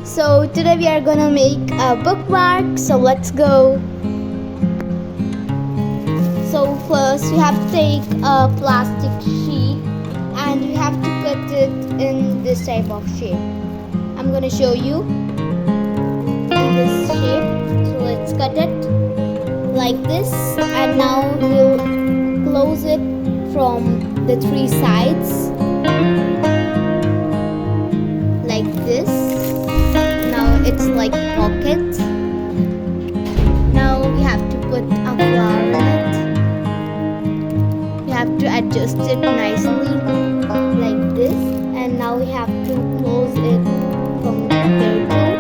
So today we are gonna make a bookmark. So let's go. So first we have to take a plastic sheet and we have to cut it in this type of shape. I'm gonna show you in this shape. So let's cut it like this, and now we'll close it from the three sides like this. Now it's like pocket. Now we have to put a flower in it. We have to adjust it nicely like this, and now we have to close it from there too.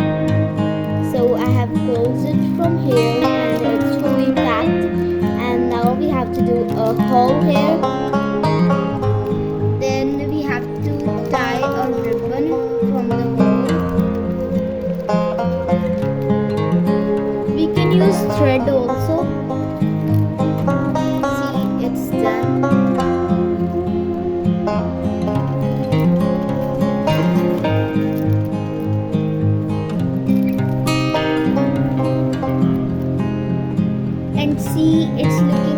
So I have closed it from here and it's fully packed, and now we have to do a hole here. Then we have to tie a ribbon from the hole. We can use thread also. See, it's done. And see, it's looking